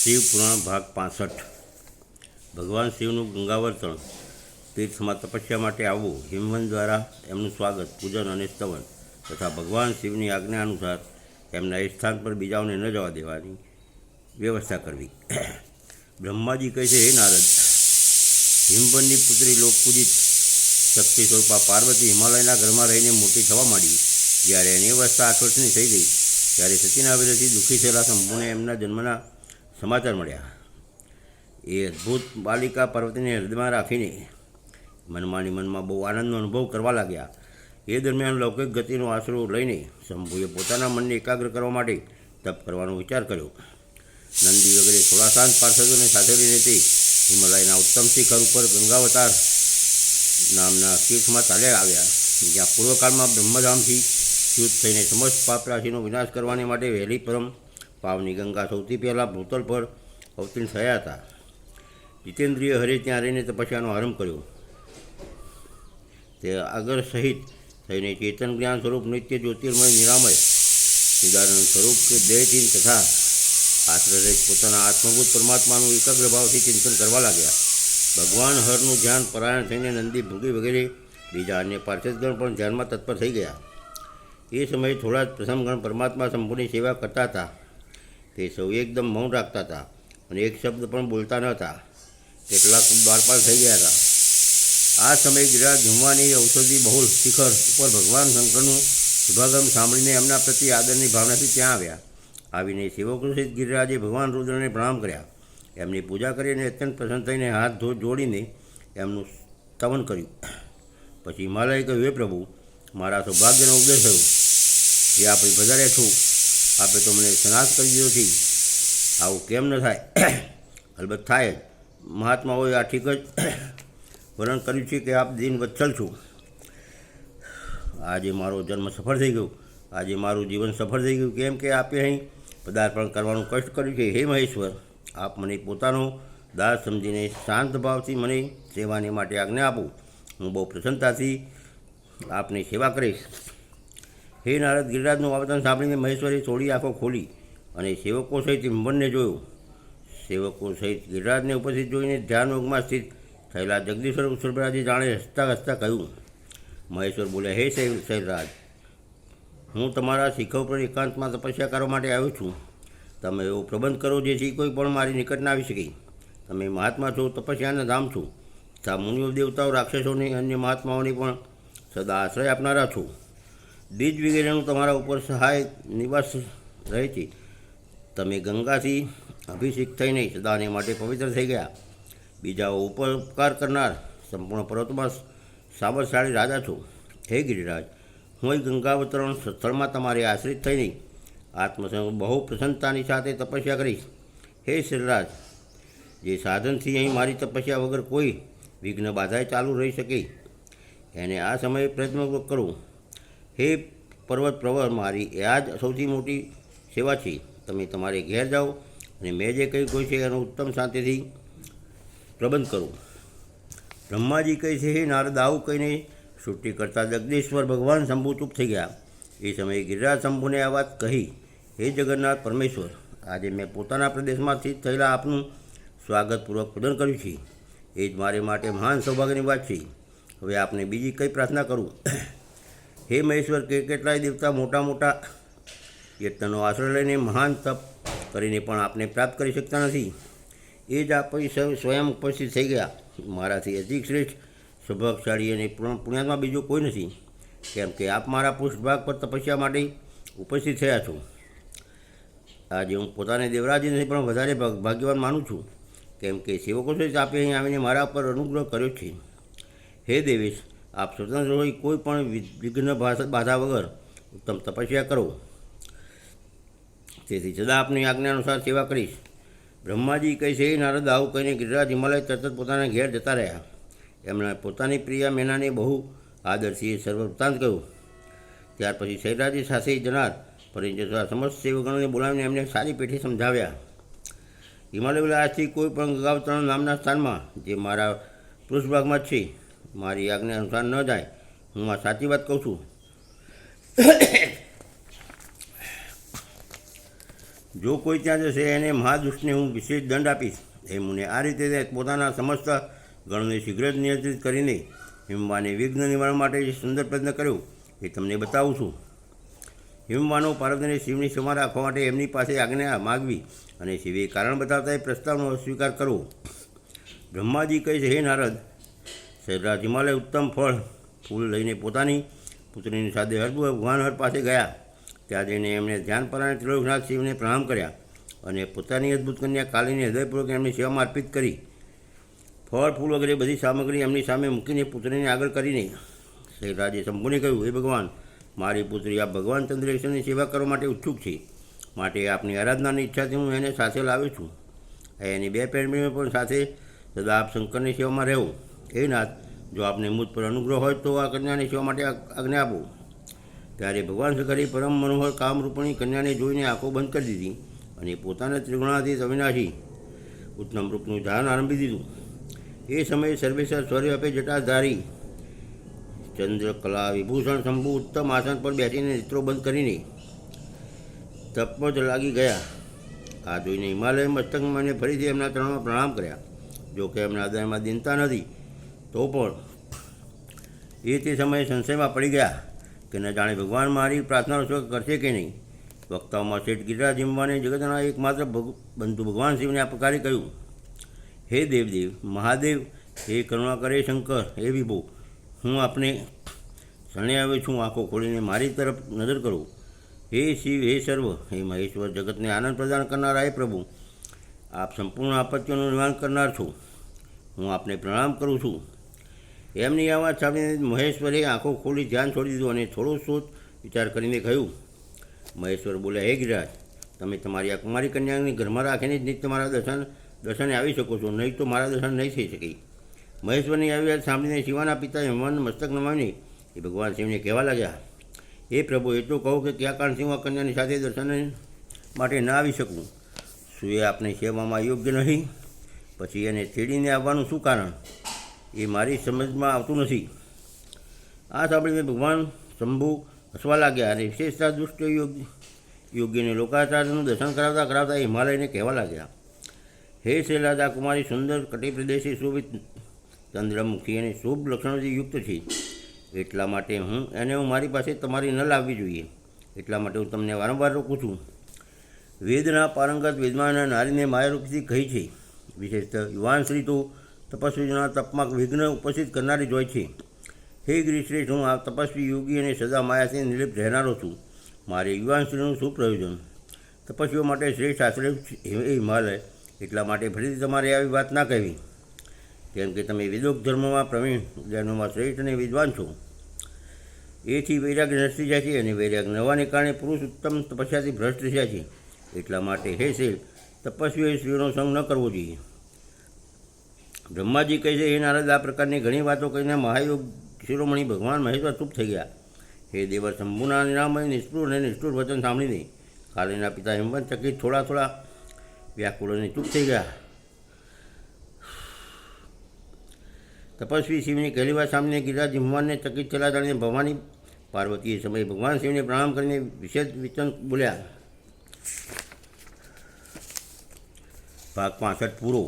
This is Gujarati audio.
શિવ પુરાણ ભાગ 65। ભગવાન શિવનું ગંગાવર્તન। તીર્થમાં તપસ્યા માટે આવવું, હિમવંત દ્વારા એમનું સ્વાગત, પૂજન અને સ્તવન તથા ભગવાન શિવની આજ્ઞા અનુસાર એમના એ સ્થાન પર બીજાઓને ન જવા દેવાની વ્યવસ્થા કરવી। બ્રહ્માજી કહે છે, હે નારદ, હિમવંતની પુત્રી લોકપૂજિત શક્તિ સ્વરૂપા પાર્વતી હિમાલયના ઘરમાં રહીને મોટી થવા માંડી। જ્યારે એની અવસ્થા 8 વર્ષની થઈ ગઈ ત્યારે સતીના વિરહથી દુઃખી થયેલા શંભુને એમના જન્મના સમાચાર મળ્યા। એ અદ્ભુત બાલિકા પાર્વતીને હૃદયમાં રાખીને મનમાં બહુ આનંદનો અનુભવ કરવા લાગ્યા। એ દરમિયાન લૌકિક ગતિનો આશરો લઈને શંભુએ પોતાના મનને એકાગ્ર કરવા માટે તપ કરવાનો વિચાર કર્યો। નંદી વગેરે થોડા શાંત પાર્ષદોને સાથે લઈને તે હિમાલયના ઉત્તમ શિખર ઉપર ગંગાવતાર નામના તીર્થમાં ચાલ્યા આવ્યા, જ્યાં પૂર્વકાળમાં બ્રહ્મધામથી ચ્યુત થઈને સમસ્ત પાપ રાશિનો વિનાશ કરવાને માટે વહેલી પરમ પાવની ગંગા સૌથી પહેલાં ભૂતલ પર અવતીર્ણ થયા હતા। જીતેન્દ્રિય હરે ત્યાં રહીને તપસ્યાનો આરંભ કર્યો। તે આગળ સહિત થઈને ચેતન જ્ઞાન સ્વરૂપ નિત્ય જ્યોતિર્મય નિરામય ઉદાહરણ સ્વરૂપ કે દેહચીન તથા આશ્રય પોતાના આત્મભૂત પરમાત્માનું એકાગ્ર ભાવથી ચિંતન કરવા લાગ્યા। ભગવાન હરનું ધ્યાન પરાયણ થઈને નંદી, ભૃગુ વગેરે બીજા અન્ય પાર્ષદગણ પણ ધ્યાનમાં તત્પર થઈ ગયા। એ સમયે થોડા જ પ્રથમગણ પરમાત્મા શંભુની સેવા કરતા હતા। તે સૌ એકદમ મૌન રાખતા હતા અને એક શબ્દ પણ બોલતા ન હતા। કેટલાક દ્વારપાલ થઈ ગયા હતા। આ સમયે ગિરિરાજ જમવાની ઔષધિ બહુલ શિખર ઉપર ભગવાન શંકરનું શુભાગમ સાંભળીને એમના પ્રતિ આદરની ભાવનાથી ત્યાં આવ્યા। આવીને સેવકો સહિત ગિરિરાજે ભગવાન રુદ્રને પ્રણામ કર્યા, એમની પૂજા કરીને અત્યંત પ્રસન્ન થઈને હાથ જોડીને એમનું સ્તવન કર્યું। પછી હિમાલયે કહ્યું, હે પ્રભુ, મારા સૌભાગ્યનો ઉદય થયો, જે આપણે વધારે છું, આપે તો મને સનાથ કરી દીધો છે, આવું કેમ ન થાય? અલબત્ત થાય જ। મહાત્માઓએ આ ઠીક જ વર્ણન કર્યું છે કે આપ દીન વત્સલ છો। આજે મારો જન્મ સફળ થઈ ગયો, આજે મારું જીવન સફળ થઈ ગયું, કેમ કે આપે અહીં પદાર્પણ કરવાનું કષ્ટ કર્યું છે। હે મહેશ્વર, આપ મને પોતાનો દાસ સમજીને શાંત ભાવથી મને સેવાને માટે આજ્ઞા આપો, હું બહુ પ્રસન્નતાથી આપની સેવા કરીશ। હે નારદ, ગિરિરાજનું આવતન સાંભળીને મહેશ્વરે થોડી આંખો ખોલી અને સેવકો સહિત હિમવંતને જોયો। સેવકો સહિત ગિરિરાજને ઉપસ્થિત જોઈને ધ્યાન યોગમાં સ્થિત થયેલા જગદીશ્વર વૃષભરાજે જાણે હસતા હસતા કહ્યું। મહેશ્વર બોલ્યા, હે શૈલરાજ, હું તમારા શિખર ઉપર એકાંતમાં તપસ્યા કરવા માટે આવ્યો છું। તમે એવો પ્રબંધ કરો જેથી કોઈ પણ મારી નિકટ ના આવી શકે। તમે મહાત્મા છો, તપસ્યાના ધામ છો તથા મુનિઓ, દેવતાઓ, રાક્ષસોને અન્ય મહાત્માઓને પણ સદા આશ્રય આપનારા છો। બીજ વગેરેનું તમારા ઉપર સહાય નિવાસ રહે છે। તમે ગંગાથી અભિષેક થઈને સદાને માટે પવિત્ર થઈ ગયા। બીજાઓ ઉપર ઉપકાર કરનાર સંપૂર્ણ પર્વતમાં સામર્થશાળી રાજા છો। હે ગિરિરાજ, હું અહીં ગંગાવતરણ સ્થળમાં તમારે આશ્રિત થઈને આત્મસંગ બહુ પ્રસન્નતાની સાથે તપસ્યા કરીશ। હે શૈલરાજ, જે સાધનથી અહીં મારી તપસ્યા વગર કોઈ વિઘ્ન બાધાએ ચાલુ રહી શકે, એને આ સમયે પ્રયત્નપૂર્વક કરો। હે પર્વત પ્રવર, મારી આ જ સૌથી મોટી સેવા છે। તમે તમારે ઘેર જાઓ અને મેં જે કંઈ કોઈ છે એનો ઉત્તમ શાંતિથી પ્રબંધ કરો। બ્રહ્માજી કહે છે, હે નારદ, આવું કહીને સૃષ્ટિ કરતા જગદીશ્વર ભગવાન શંભુ ચૂપ થઈ ગયા। એ સમયે ગિરિરાજ શંભુને આ વાત કહી, હે જગન્નાથ પરમેશ્વર, આજે મેં પોતાના પ્રદેશમાં સ્થિત થયેલા આપનું સ્વાગતપૂર્વક પૂજન કર્યું છે, એ જ મારે માટે મહાન સૌભાગ્યની વાત છે। હવે આપને બીજી કઈ પ્રાર્થના કરું? હે મહેશ્વર, કેટલાય દેવતા મોટા યત્નનો આશ્રય લઈને મહાન તપ કરીને પણ આપને પ્રાપ્ત કરી શકતા નથી। એ જ આપ સ્વયં ઉપસ્થિત થઈ ગયા। મારાથી અધિક શ્રેષ્ઠ સૌભાગ્યશાળી અને પુણ્યાત્મા બીજો કોઈ નથી, કેમ કે આપ મારા પૃષ્ઠભાગ પર તપસ્યા માટે ઉપસ્થિત થયા છો। આજે હું પોતાને દેવરાજી નથી પણ વધારે ભાગ્યવાન માનું છું, કેમ કે સેવકો સહિત આપે અહીં આવીને મારા પર અનુગ્રહ કર્યો છે। હે દેવેશ, આપ સ્વતંત્ર હોય કોઈ પણ વિઘ્ન બાધા વગર ઉત્તમ તપસ્યા કરો, તેથી સદા આપની આજ્ઞા અનુસાર સેવા કરીશ। બ્રહ્માજી કહે છે, હે નારદ, આવું કહીને ગિરિરાજ હિમાલય તરત પોતાના ઘેર જતા રહ્યા। એમણે પોતાની પ્રિયા મેનાને બહુ આદરથી એ સર્વ વૃત્તાંત કહ્યું। ત્યાર પછી શૈલરાજે સાથે જનાર પરિજનોના સમસ્ત સેવગણોને બોલાવીને એમને સારી પેઠે સમજાવ્યા। હિમાલય આજથી કોઈ પણ ગંગાવતરણ નામના સ્થાનમાં જે મારા પૃષ્ઠભાગમાં છે, મારી આજ્ઞા અનુસાર ન જાય। હું આ સાચી વાત કહું છું। જો કોઈ ત્યાં જશે એને મહાદુષ્ટને હું વિશેષ દંડ આપીશ. એ મુને આ રીતે પોતાના સમસ્ત ગણને શીઘ્ર જ નિયંત્રિત કરીને હિમવાને વિઘ્ન નિવારણ માટે જે સુંદર પ્રયત્ન કર્યો એ તમને બતાવું છું. હિમવાનો પાર્વતીને શિવની ક્ષમા રાખવા માટે એમની પાસે આજ્ઞા માગવી અને શિવે કારણ બતાવતા એ પ્રસ્તાવનો અસ્વીકાર કરવો. બ્રહ્માજી કહે છે, હે નારદ, સહેરાજ હિમાલય ઉત્તમ ફળ ફૂલ લઈને પોતાની પુત્રીની સાથે ભગવાન હર પાસે ગયા. ત્યાં જઈને એમણે ધ્યાનપરાયણ ત્રિલોકનાથ શિવને પ્રણામ કર્યા અને પોતાની અદ્ભુત કન્યા કાલીને હૃદયપૂર્વક એમની સેવામાં અર્પિત કરી. ફળ ફૂલ વગેરે બધી સામગ્રી એમની સામે મૂકીને પુત્રીને આગળ કરીને સહેરાજે શંભુને કહ્યું, હે ભગવાન, મારી પુત્રી આ ભગવાન ચંદ્રેશ્વરની સેવા કરવા માટે ઉત્સુક છે, માટે આપની આરાધનાની ઈચ્છાથી હું એને સાથે લાવ્યો છું. એની બે પેરમીઓ પણ સાથે સદા આપ શંકરની સેવામાં રહેવું. હે નાથ, જો આપને મુજ પર અનુગ્રહ હોય તો આ કન્યાની સેવા માટે આજ્ઞા આપો. ત્યારે ભગવાન શંકરે પરમ મનોહર કામરૂપણી કન્યાને જોઈને આંખો બંધ કરી દીધી અને પોતાના ત્રિગુણાતીત અવિનાશી ઉત્તમ રૂપનું ધ્યાન આરંભી દીધું. એ સમયે સર્વેશ્વર સ્વર્યપે જટાધારી ચંદ્રકલા વિભૂષણ શંભુ ઉત્તમ આસન પર બેસીને નેત્રો બંધ કરીને તપ જ લાગી ગયા. આ જોઈને હિમાલય મસ્તકમને ફરીથી એમના ચરણોમાં પ્રણામ કર્યા. જો કે એમના હૃદયમાં દિનતા નથી, તો પણ એ તે સમયે સંશયમાં પડી ગયા કે ન જાણે ભગવાન મારી પ્રાર્થનાનો સ્વીકાર કરશે કે નહીં. વક્તાઓમાં શેઠ ગિરિરાજ હિમવાને જગતના એકમાત્ર બંધુ ભગવાન શિવને આ પ્રકારે કહ્યું, હે દેવદેવ મહાદેવ, હે કરુણા કરે શંકર, હે વિભો, હું આપને શરણે આવ્યો છું. આંખો ખોલીને મારી તરફ નજર કરો. હે શિવ, હે સર્વ, હે મહેશ્વર, જગતને આનંદ પ્રદાન કરનારા હે પ્રભુ, આપ સંપૂર્ણ આપત્તિઓનું નિવારણ કરનાર છો. હું આપને પ્રણામ કરું છું. એમની આ વાત સાંભળીને મહેશ્વરે આંખો ખોલી ધ્યાન છોડી દીધું અને થોડો સોચ વિચાર કરીને કહ્યું. મહેશ્વર બોલ્યા, હે ગિરિરાજ, તમે તમારી આ કુમારી કન્યાને ઘરમાં રાખીને જ નિત્ય મારા દર્શને આવી શકો છો, નહીં તો મારા દર્શન નહીં થઈ શકે. મહેશ્વરની આવી વાત સાંભળીને શિવાના પિતા હિમવાન મસ્તક નમાવીને એ ભગવાન શિવને કહેવા લાગ્યા, એ પ્રભુ, એ તો કહો કે કયા કારણથી હું આ કન્યાની સાથે દર્શન માટે ન આવી શકું? શું એ આપને સેવામાં યોગ્ય નહીં? પછી એને તેડીને આવવાનું શું કારણ? એ મારી સમજમાં આવતું નથી. આ સાંભળીને ભગવાન શંભુ હસવા લાગ્યા અને વિશેષતા દુષ્ટ યોગીને લોકાચાર્યનું દર્શન કરાવતા હિમાલયને કહેવા લાગ્યા, હે શૈલાજ, આ કુમારી સુંદર કટી પ્રદેશી શોભિત ચંદ્રમુખી અને શુભ લક્ષણોથી યુક્ત છે. એટલા માટે એને મારી પાસે તમારી ન લાવવી જોઈએ. એટલા માટે હું તમને વારંવાર રોકું છું. વેદના પારંગત વેદમાન નારીને માયારૂપથી કહી છે. વિશેષત યુવાન સ્ત્રી તો તપસ્વીના તપમાં વિઘ્ન ઉપસ્થિત કરનારી જ હોય છે. હે ગિરિશ્રેષ્ઠ, હું આ તપસ્વી યોગી અને સદા માયાથી નિર્લિપ્ત રહેનારો છું. મારે યુવાન સ્ત્રીનું શું પ્રયોજન? તપસ્વીઓ માટે શ્રેષ્ઠ આશ્રય એ હિમાલય. એટલા માટે ફરીથી તમારે આવી વાત ના કહેવી, કેમ કે તમે વેદોક ધર્મમાં પ્રવીણ, જ્ઞાનોમાં શ્રેષ્ઠ અને વિદ્વાન છો. એથી વૈરાગ્ય નષ્ટી જાય છે અને વૈરાગ્ય નવાને કારણે પુરુષ ઉત્તમ તપસ્યાથી ભ્રષ્ટ થયા છે. એટલા માટે હે શૈલ, તપસ્વીઓએ સ્ત્રીઓનો સંગ ન કરવો જોઈએ. બ્રહ્માજી કહે છે, હે નારદ, આ પ્રકારની ઘણી વાતો કહીને મહાયોગ શિરોમણી ભગવાન મહેશ્વર ચૂપ થઈ ગયા. હે દેવર, શંભુના નિરામય નિષ્ઠુર અને નિષ્ઠુર વચન સાંભળીને કાલીના પિતા હિમવંત ચકિત થોડા વ્યાકુળ અને ચૂપ થઈ ગયા. તપસ્વી શિવની કહેલી વાત સાંભળીને ગિરિરાજ હિમવાનને ચકિત થયેલા જાણીને ભવાની પાર્વતીએ સમયે ભગવાન શિવને પ્રણામ કરીને વિશેષ વચન બોલ્યા. ભાગ 65 પૂરો.